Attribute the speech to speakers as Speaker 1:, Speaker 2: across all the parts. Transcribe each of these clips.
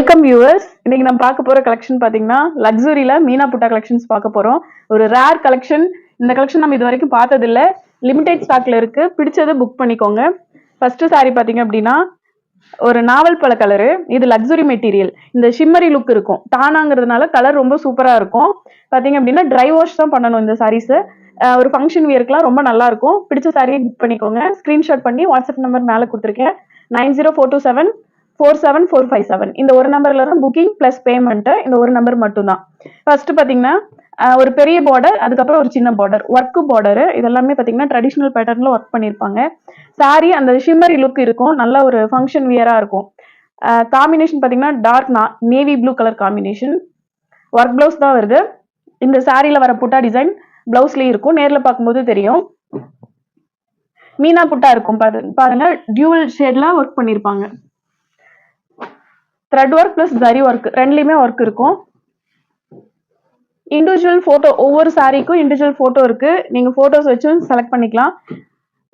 Speaker 1: Welcome viewers. இன்னைக்கு நம்ம பார்க்க போற கலெக்ஷன் பாத்தீங்கன்னா லக்ஸுரியில மீனா புட்டா கலெக்ஷன்ஸ் பார்க்க போறோம். ஒரு ரேர் கலெக்ஷன். இந்த கலெக்ஷன் நம்ம இது வரைக்கும் பார்த்தது இல்ல. லிமிடெட் ஸ்டாக்ல இருக்கு. பிடிச்சதை புக் பண்ணிக்கோங்க. ஃபர்ஸ்ட் சாரி பாத்தீங்க அப்படின்னா ஒரு நாவல் பழ கலரு. இது லக்ஸுரி மெட்டீரியல். இந்த ஷிம்மரி லுக் இருக்கும். டானாங்கிறதுனால கலர் ரொம்ப சூப்பரா இருக்கும். பாத்தீங்க அப்படின்னா ட்ரை வாஷ் தான் பண்ணணும் இந்த சாரீஸ். ஒரு ஃபங்க்ஷன் வியருக்குலாம் ரொம்ப நல்லா இருக்கும். பிடிச்ச சாரியை புக் பண்ணிக்கோங்க. ஸ்கிரீன்ஷாட் பண்ணி வாட்ஸ்அப் நம்பர் மேலே கொடுத்துருக்கேன். 90422747 இந்த ஒரு நம்பர்ல தான் புக்கிங் பிளஸ் பேமெண்ட். இந்த ஒரு நம்பர் மட்டும் தான். ஃபர்ஸ்ட் பாத்தீங்கன்னா ஒரு பெரிய பார்டர், அதுக்கப்புறம் ஒரு சின்ன பார்டர், ஒர்க் பார்டர். இதெல்லாமே பாத்தீங்கன்னா ட்ரெடிஷனல் பேட்டர்ன்ல ஒர்க் பண்ணிருப்பாங்க. சாரி அந்த ஷிம்மரி லுக் இருக்கும். நல்ல ஒரு ஃபங்க்ஷன் வியரா இருக்கும். காம்பினேஷன் பாத்தீங்கன்னா dark navy blue colour combination. Work blouse தான் வருது. இந்த சாரியில வர புட்டா டிசைன் பிளவுஸ்லயும் இருக்கும். நேர்ல பார்க்கும்போது தெரியும். மீனா புட்டா இருக்கும். பாருங்க டியூவல் ஷேட்ல ஒர்க் பண்ணிருப்பாங்க. Thread work plus zari work ரெண்டுலயுமே ஒர்க் இருக்கும். இண்டிவிஜுவல் போட்டோ, ஒவ்வொரு சாரிக்கும் இண்டிவிஜுவல் போட்டோ இருக்கு. நீங்க போட்டோஸ் வச்சு செலக்ட் பண்ணிக்கலாம்.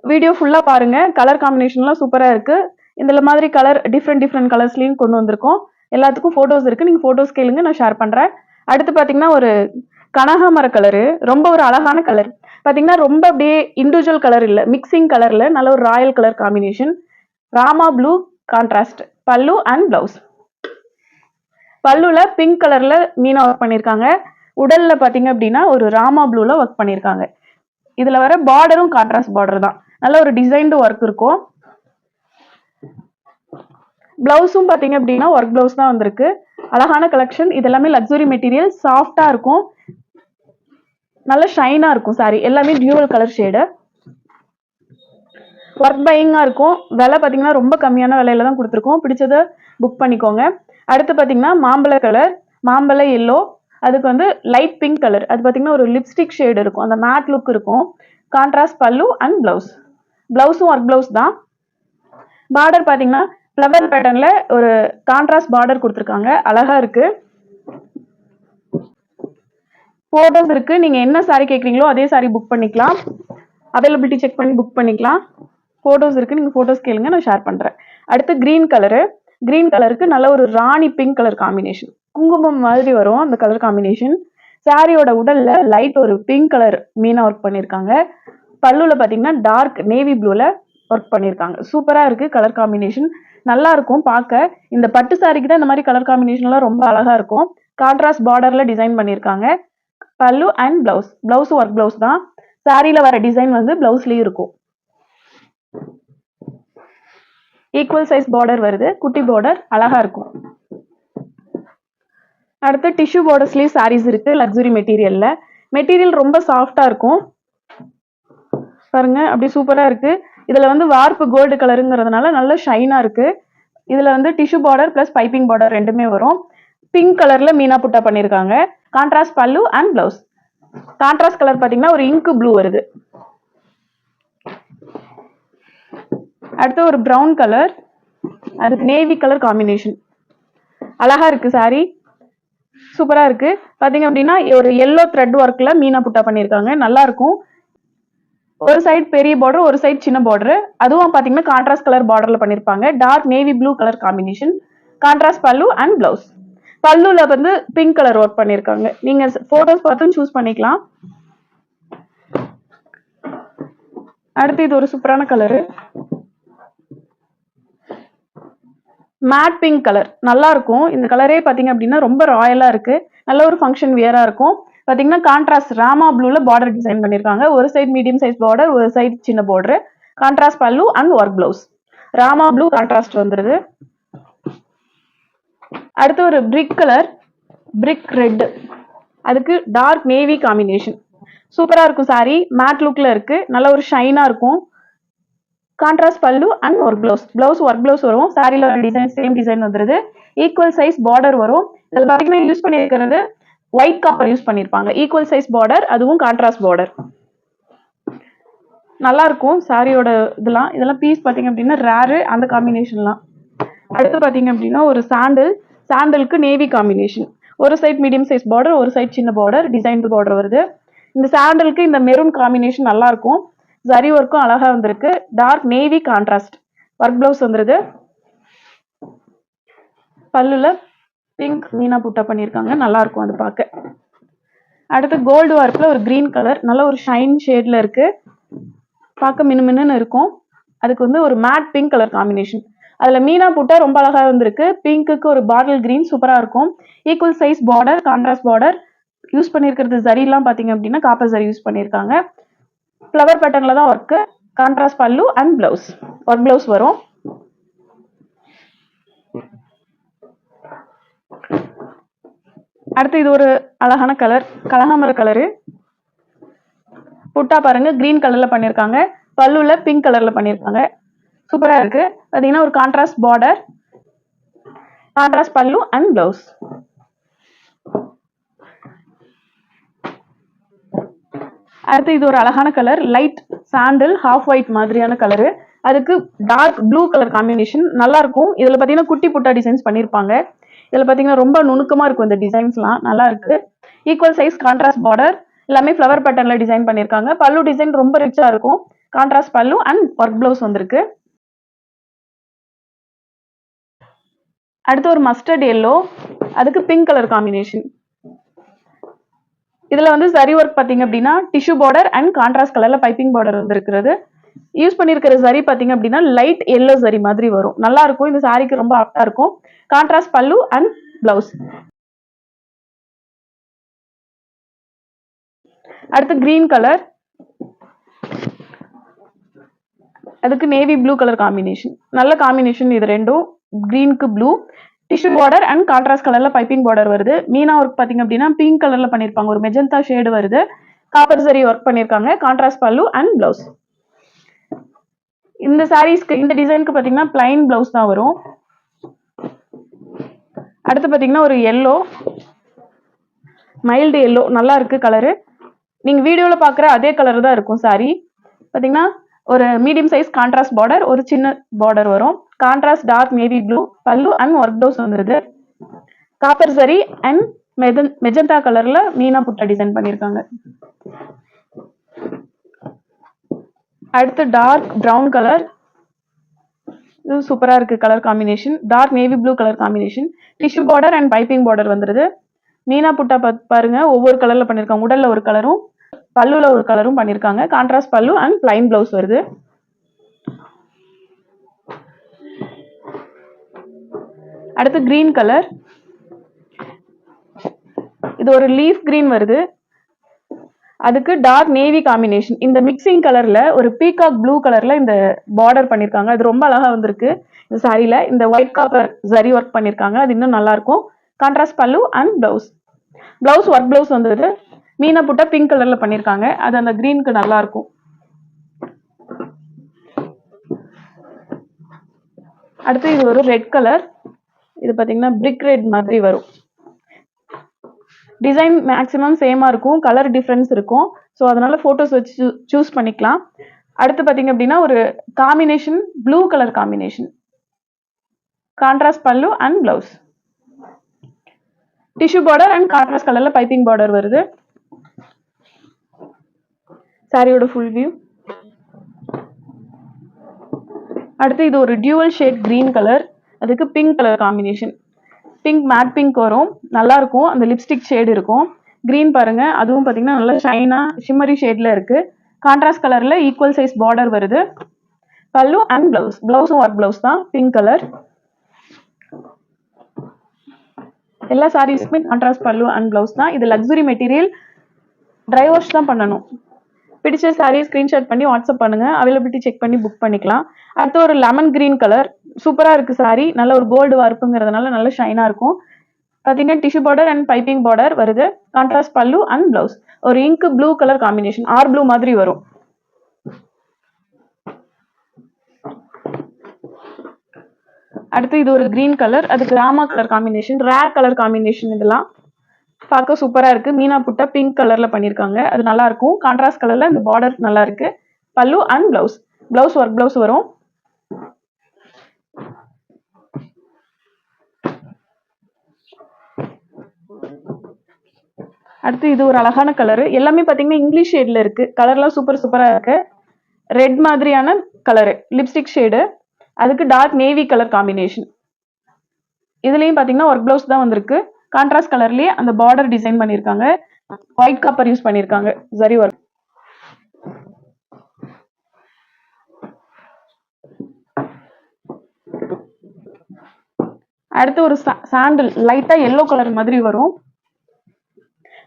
Speaker 1: வீடியோ ஃபுல்லா பாருங்க. கலர் காம்பினேஷன்லாம் சூப்பரா இருக்கு. இந்த மாதிரி கலர் டிஃப்ரெண்ட் கலர்ஸ்லயும் கொண்டு வந்திருக்கோம். எல்லாத்துக்கும் போட்டோஸ் இருக்கு. நீங்க போட்டோஸ் கேளுங்க, நான் ஷேர் பண்றேன். அடுத்து பாத்தீங்கன்னா ஒரு கனகாமர கலரு. ரொம்ப ஒரு அழகான கலர். பாத்தீங்கன்னா ரொம்ப அப்படியே இண்டிவிஜுவல் கலர் இல்ல, மிக்சிங் கலர்ல நல்ல ஒரு Royal colour combination. Rama blue contrast pallu and blouse. பல்லுல பிங்க் கலர்ல மீனா ஒர்க் பண்ணிருக்காங்க. உடல்ல பாத்தீங்க அப்படின்னா ஒரு ராமா ப்ளூல ஒர்க் பண்ணிருக்காங்க. இதுல வர பார்டரும் கான்ட்ராஸ்ட் பார்டர் தான். நல்ல ஒரு டிசைன்டு ஒர்க் இருக்கும். பிளவுஸும் பாத்தீங்க அப்படின்னா ஒர்க் பிளவுஸ் தான் வந்திருக்கு. அழகான கலெக்ஷன். இதெல்லாமே லக்ஸுரி மெட்டீரியல். சாஃப்டா இருக்கும். நல்ல ஷைனா இருக்கும் சாரி. எல்லாமே டியூவல் கலர் ஷேடு. ஒர்க் பையிங்கா இருக்கும். விலை பாத்தீங்கன்னா ரொம்ப கம்மியான விலையில தான் கொடுத்துருக்கோம். பிடிச்சதை புக் பண்ணிக்கோங்க. அடுத்து பாத்தீங்கன்னா மாம்பழ கலர், மாம்பழ எல்லோ, அதுக்கு வந்து லைட் பிங்க் கலர். அது பாத்தீங்கன்னா ஒரு லிப்ஸ்டிக் ஷேடு இருக்கும். அந்த மேட் லுக் இருக்கும். Contrast pallu and blouse. பிளவுஸும் work blouse தான். பார்டர் பாத்தீங்கன்னா ஃப்ளவர் பேட்டர்ன்ல ஒரு கான்ட்ராஸ்ட் பார்டர் கொடுத்துருக்காங்க. அழகா இருக்கு. போட்டோஸ் இருக்கு. நீங்க என்ன சாரி கேட்குறீங்களோ அதே சாரி புக் பண்ணிக்கலாம். அவைலபிலிட்டி செக் பண்ணி புக் பண்ணிக்கலாம். போட்டோஸ் இருக்கு. நீங்க போட்டோஸ் கேளுங்க, நான் ஷேர் பண்றேன். அடுத்து கிரீன் கலரு. கிரீன் கலருக்கு நல்ல ஒரு ராணி பிங்க் கலர் காம்பினேஷன். குங்குமம் மாதிரி வரும் அந்த கலர் காம்பினேஷன். சாரியோட உடல்ல லைட் ஒரு பிங்க் கலர் மீனா ஒர்க் பண்ணிருக்காங்க. பல்லுல பாத்தீங்கன்னா டார்க் நேவி ப்ளூல ஒர்க் பண்ணிருக்காங்க. சூப்பரா இருக்கு கலர் காம்பினேஷன். நல்லா இருக்கும் பார்க்க. இந்த பட்டு சாரிக்கு தான் இந்த மாதிரி கலர் காம்பினேஷன் எல்லாம் ரொம்ப அழகா இருக்கும். கான்ட்ராஸ்ட் பார்டர்ல டிசைன் பண்ணிருக்காங்க. பல்லு and blouse. Blouse work blouse தான். சாரியில வர டிசைன் வந்து பிளவுஸ்லயும் இருக்கும். ஈக்குவல் சைஸ் பார்டர் வருது. குட்டி பார்டர் அழகா இருக்கும். அடுத்து டிஷ்யூ பார்டர்ஸ்லயே சாரீஸ் இருக்கு லக்ஸுரி மெட்டீரியல்ல. மெட்டீரியல் ரொம்ப சாஃப்டா இருக்கும். பாருங்க அப்படி சூப்பரா இருக்கு. இதுல வந்து வார்ப்பு கோல்டு கலருங்கிறதுனால நல்ல ஷைனா இருக்கு. இதுல வந்து tissue border plus piping border ரெண்டுமே வரும். பிங்க் கலர்ல மீனா புட்டா பண்ணிருக்காங்க. Contrast pallu and blouse. Contrast colour பாத்தீங்கன்னா ஒரு இங்க் ப்ளூ வருது. அடுத்து ஒரு பிரவுன் கலர், அதுக்கு நேவி கலர் காம்பினேஷன். அழகா இருக்கு சாரி. சூப்பரா இருக்கு. பாத்தீங்க அப்படின்னா ஒரு எல்லோ த்ரெட் ஒர்க்ல மீனா புட்டா பண்ணிருக்காங்க. நல்லா இருக்கும். ஒரு சைடு பெரிய பார்டர், ஒரு சைடு சின்ன பார்டர். அதுவும் பாத்தீங்கன்னா கான்ட்ராஸ்ட் கலர் பார்டர்ல பண்ணிருப்பாங்க. Dark navy blue colour combination. Contrast pallu and blouse. பல்லுல வந்து பிங்க் கலர் ஒர்க் பண்ணிருக்காங்க. நீங்க போட்டோஸ் பார்த்து சூஸ் பண்ணிக்கலாம். அடுத்து இது ஒரு சூப்பரான கலரு. மேட் பிங்க் கலர் நல்லா இருக்கும். இந்த கலரே பாத்தீங்க அப்படின்னா ரொம்ப ராயலா இருக்கு. நல்ல ஒரு ஃபங்க்ஷன் வியரா இருக்கும். பாத்தீங்கன்னா கான்ட்ராஸ்ட் ராமா ப்ளூல பார்டர் டிசைன் பண்ணிருக்காங்க. ஒரு சைடு மீடியம் சைஸ் பார்டர், ஒரு சைடு சின்ன border. Contrast pallu and work blouse. Rama blue contrast வந்துருது. அடுத்து ஒரு பிரிக் கலர், பிரிக் ரெட், அதுக்கு டார்க் நேவி காம்பினேஷன். சூப்பரா இருக்கும் சாரி. மேட் லுக்ல இருக்கு. நல்ல ஒரு ஷைனா இருக்கும். Contrast pallu and work blouse. Blouse work blouse வரும். சாரியில டிசைன் சேம் டிசைன் வந்துருது. ஈக்குவல் சைஸ் பார்டர் வரும். இதுல பாத்தீங்கன்னா யூஸ் பண்ணிருக்கிறது ஒயிட் காப்பர் யூஸ் பண்ணிருப்பாங்க. ஈக்குவல் சைஸ் பார்டர், அதுவும் கான்ட்ராஸ்ட் பார்டர். நல்லா இருக்கும் சாரியோட இதெல்லாம் பீஸ் பாத்தீங்க அப்படின்னா ரேரு அந்த காம்பினேஷன்லாம். அடுத்து பாத்தீங்க அப்படின்னா ஒரு சாண்டலுக்கு நேவி காம்பினேஷன். ஒரு சைட் மீடியம் சைஸ் பார்டர், ஒரு சைட் சின்ன பார்டர், டிசைன் பார்டர் வருது. இந்த சாண்டலுக்கு இந்த மெரூன் காம்பினேஷன் நல்லா இருக்கும். ஜரி ஒர்க்கும் அழகா வந்திருக்கு. Dark navy contrast work blouse வந்துருது. பல்லுல பிங்க் மீனா புட்டா பண்ணியிருக்காங்க, நல்லா இருக்கும் அது பார்க்க. அடுத்து கோல்டு ஒர்க்ல ஒரு கிரீன் கலர், நல்ல ஒரு ஷைன் ஷேட்ல இருக்கு, பார்க்க மினுமின்னு இருக்கும். அதுக்கு வந்து ஒரு மேட் பிங்க் கலர் காம்பினேஷன். அதுல மீனா புட்டா ரொம்ப அழகா இருந்திருக்கு. பிங்க்குக்கு ஒரு பாட்டில் கிரீன் சூப்பரா இருக்கும். Equal size border, contrast border use பண்ணியிருக்கிறது. ஜரிலாம் பாத்தீங்க அப்படின்னா காப்பர் ஜரி யூஸ் பண்ணியிருக்காங்க. ஃப்ளவர் பேட்டர்ன்ல தான் work. Contrast pallu and blouse, work blouse வரும். அடுத்து இது ஒரு அழகான கலர், கனகாமர கலரு. புட்டா பாருங்க கிரீன் கலர்ல பண்ணியிருக்காங்க, பல்லுல பிங்க் கலர்ல பண்ணியிருக்காங்க, சூப்பரா இருக்கு. பாத்தீங்கன்னா ஒரு contrast border, contrast pallu and blouse. அடுத்து இது ஒரு அழகான கலர், லைட் சாண்டில் ஹாஃப் ஒயிட் மாதிரியான கலரு. அதுக்கு டார்க் ப்ளூ கலர் காம்பினேஷன், நல்லா இருக்கும். இதுல பாத்தீங்கன்னா குட்டி புட்டா டிசைன்ஸ் பண்ணிருப்பாங்க. இதுல பாத்தீங்கன்னா ரொம்ப நுணுக்கமா இருக்கும் இந்த டிசைன்ஸ்லாம், நல்லா இருக்கு. ஈக்குவல் சைஸ் கான்ட்ராஸ்ட் பார்டர், எல்லாமே ஃப்ளவர் பேட்டர்ன்ல டிசைன் பண்ணிருக்காங்க. பல்லு டிசைன் ரொம்ப ரிச்சா இருக்கும். Contrast pallu and work blouse வந்திருக்கு. அடுத்து ஒரு மஸ்டர்ட் எல்லோ, அதுக்கு பிங்க் கலர் காம்பினேஷன். இதுல வந்து சரி ஒர்க் பாத்தீங்க அப்படின்னா டிஷ்யூ பார்டர் அண்ட் கான்ட்ராஸ்ட் கலர்ல பைப்பிங் பார்டர் வந்திருக்கிறது. யூஸ் பண்ணிருக்கிற சரி பாத்தீங்க அப்படின்னா லைட் எல்லோ சரி மாதிரி வரும், நல்லா இருக்கும். இந்த சாரிக்கு ரொம்ப ஆப்டா இருக்கும். Contrast pallu and blouse. அடுத்து கிரீன் கலர், அதுக்கு நேவி ப்ளூ கலர் காம்பினேஷன், நல்ல காம்பினேஷன் இது ரெண்டும். கிரீனுக்கு blue, tissue border and contrast கலர்ல பைப்பிங் பார்டர் வருது. மீனா ஒர்க் பாத்தீங்க அப்படின்னா பிங்க் கலர்ல பண்ணிருப்பாங்க, ஒரு மெஜந்தா ஷேடு வருது. காப்பர் சரி ஒர்க் பண்ணிருக்காங்க. Contrast pallu and blouse. இந்த சாரீஸ்க்கு இந்த டிசைனுக்கு பாத்தீங்கன்னா பிளைன் பிளவுஸ் தான் வரும். அடுத்து பாத்தீங்கன்னா ஒரு எல்லோ, மைல்டு எல்லோ, நல்லா இருக்கு கலரு. நீங்க வீடியோல பாக்குற அதே கலர் தான் இருக்கும் சாரி. பாத்தீங்கன்னா ஒரு மீடியம் சைஸ் கான்ட்ராஸ்ட் பார்டர், ஒரு சின்ன பார்டர் வரும். கான்ட்ராஸ்ட் டார்க் நேவி ப்ளூ பல்லு அண்ட் ஒர்க் பிளவுஸ் வந்துருது. காப்பர் சரி அண்ட் மெஜந்தா கலர்ல மீனா புட்டா டிசைன் பண்ணிருக்காங்க. அடுத்து டார்க் பிரவுன் கலர், இது சூப்பரா இருக்கு colour combination. Dark navy blue colour combination, tissue border and piping border வந்துருது. மீனா புட்டா பாருங்க ஒவ்வொரு கலர்ல பண்ணிருக்காங்க. உடல்ல ஒரு கலரும் பல்லுல ஒரு கலரும் பண்ணிருக்காங்க. Contrast pallu and plain blouse வருது. அடுத்து கிரீன் கலர், இது ஒரு லீஃப் கிரீன் வருது. அதுக்கு டார்க் நேவி காம்பினேஷன், இந்த மிக்சிங் கலர்ல ஒரு பீகாக் ப்ளூ கலர்ல இந்த பார்டர் பண்ணிருக்காங்க. அது ரொம்ப அழகா வந்திருக்கு இந்த சாரியில. இந்த ஒயிட் காப்பர் ஜரி ஒர்க் பண்ணிருக்காங்க, அது இன்னும் நல்லா இருக்கும். Contrast pallu and blouse. Blouse work blouse வந்தது. மீனா புட்டா பிங்க் கலர்ல பண்ணிருக்காங்க, அது அந்த கிரீனுக்கு நல்லா இருக்கும். அடுத்து இது ஒரு ரெட் கலர், இது பாத்தீங்கன்னா பிரிக் ரெட் மாதிரி வரும். டிசைன் மேக்ஸிமம் சேமா இருக்கும், கலர் டிஃபரன்ஸ் இருக்கும். ஸோ அதனால போட்டோஸ் வச்சு சூஸ் பண்ணிக்கலாம். அடுத்து பாத்தீங்க அப்படின்னா ஒரு combination blue colour combination, contrast pallu and blouse. Tissue border and contrast கலர்ல பைப்பிங் பார்டர் வருது. சாரியோட ஃபுல் வியூ. அடுத்து இது ஒரு டியூவல் ஷேட் கிரீன் கலர், அதுக்கு pink colour combination. Pink matte pink வரும், நல்லா இருக்கும். அந்த லிப்ஸ்டிக் ஷேடு இருக்கும். கிரீன் பாருங்க, அதுவும் பாத்தீங்கன்னா நல்லா ஷைனா ஷிம்மரி ஷேட்ல இருக்கு. கான்ட்ராஸ்ட் கலர்ல ஈக்குவல் சைஸ் பார்டர் வருது. Pallu and blouse, பிளவுஸும் work blouse தான், பிங்க் கலர். எல்லா சாரீஸ்க்குமே கான்ட்ராஸ்ட் பல்லு அண்ட் பிளவுஸ் தான். இது லக்ஸுரி மெட்டீரியல், ட்ரை வாஷ் தான் பண்ணணும். பிடிச்ச சாரீ ஸ்கிரீன்ஷாட் பண்ணி வாட்ஸ்அப் பண்ணுங்க, அவைலபிலிட்டி செக் பண்ணி புக் பண்ணிக்கலாம். அடுத்து ஒரு லெமன் கிரீன் கலர், சூப்பரா இருக்கு சாரி. நல்ல ஒரு கோல்டு வார்ப்புங்கிறதுனால நல்ல ஷைனா இருக்கும். பாத்தீங்கன்னா tissue border and piping border வருது. Contrast pallu and blouse. ஒரு ink blue colour combination, or blue மாதிரி வரும். அடுத்து இது ஒரு கிரீன் கலர், அதுக்கு Rama colour combination, rare colour combination. இதெல்லாம் பார்க்க சூப்பரா இருக்கு. மீனா புட்டா பிங்க் கலர்ல பண்ணிருக்காங்க, அது நல்லா இருக்கும். கான்ட்ராஸ்ட் கலர்ல இந்த பார்டர் நல்லா இருக்கு. பல்லு and blouse, blouse work blouse வரும். அடுத்து இது ஒரு அழகான கலரு, எல்லாமே பாத்தீங்கன்னா இங்கிலீஷ் ஷேட்ல இருக்கு. கலர்லாம் சூப்பர் சூப்பரா இருக்கு. ரெட் மாதிரியான கலரு, லிப்ஸ்டிக் ஷேடு, அதுக்கு டார்க் நேவி கலர் காம்பினேஷன். இதுலயும் பாத்தீங்கன்னா ஒர்க் பிளவுஸ் தான் வந்திருக்கு. கான்ட்ராஸ்ட் கலர்லயே அந்த பார்டர் டிசைன் பண்ணிருக்காங்க. ஒயிட் காப்பர் யூஸ் பண்ணிருக்காங்க ஜரி ஒர்க். அடுத்து ஒரு சாண்டில் லைட்டா எல்லோ கலர் மாதிரி வரும்.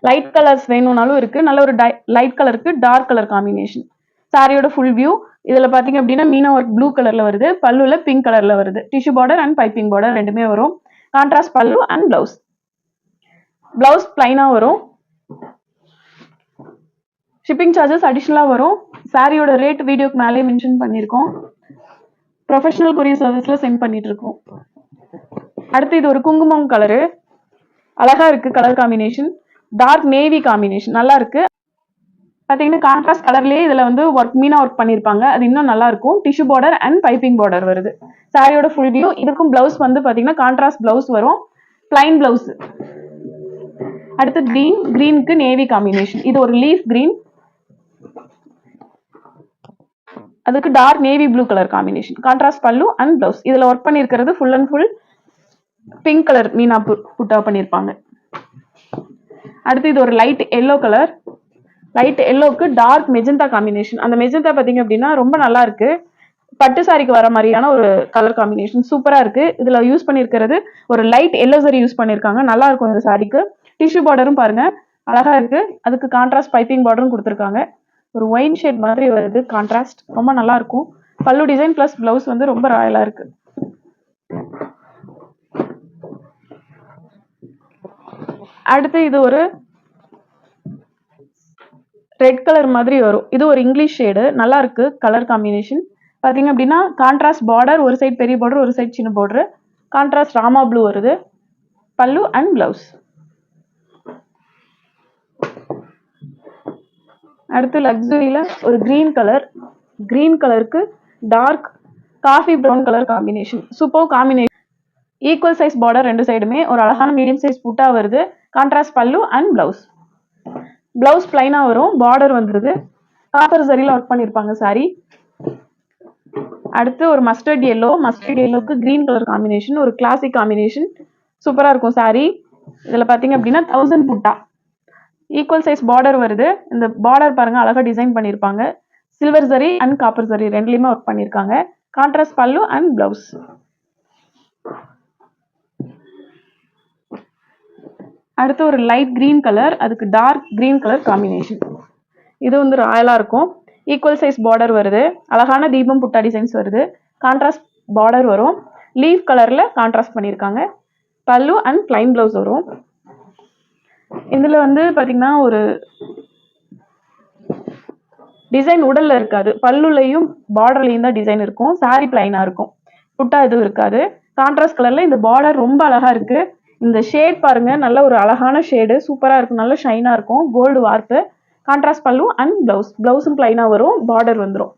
Speaker 1: லைட் கலர்ஸ் வேணும்னாலும் இருக்கு. நல்ல ஒரு லைட் கலருக்கு டார்க் கலர் காம்பினேஷன். சாரியோட ஃபுல் வியூ. இதுல பாத்தீங்க அப்படின்னா மீனா ஒர்க் ப்ளூ கலர்ல வருது, பல்லுல பிங்க் கலர்ல வருது. Tissue border and piping border ரெண்டுமே வரும். Contrast pallu and blouse. Blouse பிளைனா வரும். ஷிப்பிங் சார்ஜஸ் அடிஷனலா வரும். சாரியோட ரேட் வீடியோக்கு மேலே மென்ஷன் பண்ணியிருக்கோம். ப்ரொஃபஷனல் கொரியர் சர்வீஸ்ல சென்ட் பண்ணிட்டு இருக்கோம். அடுத்து இது ஒரு குங்குமம் கலரு. அழகா இருக்கு colour combination. Dark navy combination நல்லா இருக்கு. பாத்தீங்கன்னா கான்ட்ராஸ்ட் கலர்லயே இதுல வந்து ஒர்க் மீனா ஒர்க் பண்ணிருப்பாங்க. அது இன்னும் நல்லா இருக்கும். Tissue border and piping border வருது. சாரியோட ஃபுல் வியூ. இதுக்கும் பிளவுஸ் வந்து பாத்தீங்கன்னா கான்ட்ராஸ்ட் பிளவுஸ் வரும். Plain blouse. அடுத்து கிரீன். கிரீனுக்கு நேவி காம்பினேஷன். இது ஒரு லீஃப் கிரீன். அதுக்கு dark navy blue colour combination. Contrast pallu and blouse. இதுல ஒர்க் பண்ணிருக்கிறது full and full pink colour மீனா புட்டா பண்ணிருப்பாங்க. அடுத்து இது ஒரு லைட் எல்லோ கலர். லைட் எல்லோக்கு டார்க் மெஜந்தா காம்பினேஷன். அந்த மெஜந்தா பாத்தீங்க அப்படின்னா ரொம்ப நல்லா இருக்கு. பட்டு சாரிக்கு வர மாதிரியான ஒரு கலர் காம்பினேஷன் சூப்பரா இருக்கு. இதுல யூஸ் பண்ணிருக்கிறது ஒரு லைட் எல்லோ சரி யூஸ் பண்ணிருக்காங்க. நல்லா இருக்கும் இந்த சாரிக்கு. டிஷ்யூ பார்டரும் பாருங்க அழகா இருக்கு. அதுக்கு கான்ட்ராஸ்ட் பைப்பிங் பார்டரும் கொடுத்துருக்காங்க. ஒரு ஒயின் ஷேட் மாதிரி வருது. கான்ட்ராஸ்ட் ரொம்ப நல்லா இருக்கும். பல்லு டிசைன் பிளஸ் பிளவுஸ் வந்து ரொம்ப ராயலா இருக்கு. அடுத்து இது ஒரு ரெட் கலர் மாதிரி வரும். இது ஒரு இங்கிலீஷ் ஷேடு. நல்லா இருக்கு கலர் காம்பினேஷன். பாத்தீங்க அப்படின்னா கான்ட்ராஸ்ட் பார்டர், ஒரு சைடு பெரிய பார்டர், ஒரு சைடு சின்ன பார்டர். கான்ட்ராஸ்ட் ராமா ப்ளூ வருது. Pallu and blouse. அடுத்து லக்ஸரியில ஒரு கிரீன் கலர். கிரீன் கலருக்கு dark coffee brown colour combination. Super combination. Equal size border ரெண்டு சைடுமே. ஒரு அழகான மீடியம் சைஸ் புட்டா வருது. Contrast pallu and blouse. Blouse பிளைனா வரும். பார்டர் வந்துருது. காப்பர் சரியில ஒர்க் பண்ணிருப்பாங்க சாரி. அடுத்து ஒரு மஸ்டர்ட் எல்லோ. மஸ்டர்ட் எல்லோக்கு கிரீன் கலர் காம்பினேஷன். ஒரு கிளாசிக் காம்பினேஷன். சூப்பரா இருக்கும் சாரி. இதுல பாத்தீங்க அப்படின்னா 1000 புட்டா. ஈக்குவல் சைஸ் பார்டர் வருது. இந்த பார்டர் பாருங்க அழகா டிசைன் பண்ணிருப்பாங்க. சில்வர் சரி அண்ட் காப்பர் சரி ரெண்டுலயுமே ஒர்க் பண்ணிருக்காங்க. Contrast pallu and blouse. அடுத்து ஒரு லைட் கிரீன் கலர். அதுக்கு டார்க் கிரீன் கலர் காம்பினேஷன். இது வந்து ராயலா இருக்கும். ஈக்குவல் சைஸ் பார்டர் வருது. அழகான தீபம் புட்டா டிசைன்ஸ் வருது. கான்ட்ராஸ்ட் பார்டர் வரும். லீஃப் கலர்ல கான்ட்ராஸ்ட் பண்ணிருக்காங்க. பல்லு அண்ட் பிளைன் பிளவுஸ் வரும். இதுல வந்து பாத்தீங்கன்னா ஒரு டிசைன் உடல்ல இருக்காது. பல்லுலையும் பார்டர்லயும் தான் டிசைன் இருக்கும். சாரி பிளைனா இருக்கும். புட்டா எதுவும் இருக்காது. கான்ட்ராஸ்ட் கலர்ல இந்த பார்டர் ரொம்ப அழகா இருக்கு. இந்த ஷேட் பாருங்க நல்ல ஒரு அழகான ஷேடு. சூப்பரா இருக்கும். நல்ல ஷைனா இருக்கும். கோல்டு வார்ப்பு. Contrast pallu and blouse. பிளவுஸும் பிளைனா வரும். பார்டர் வந்துடும்.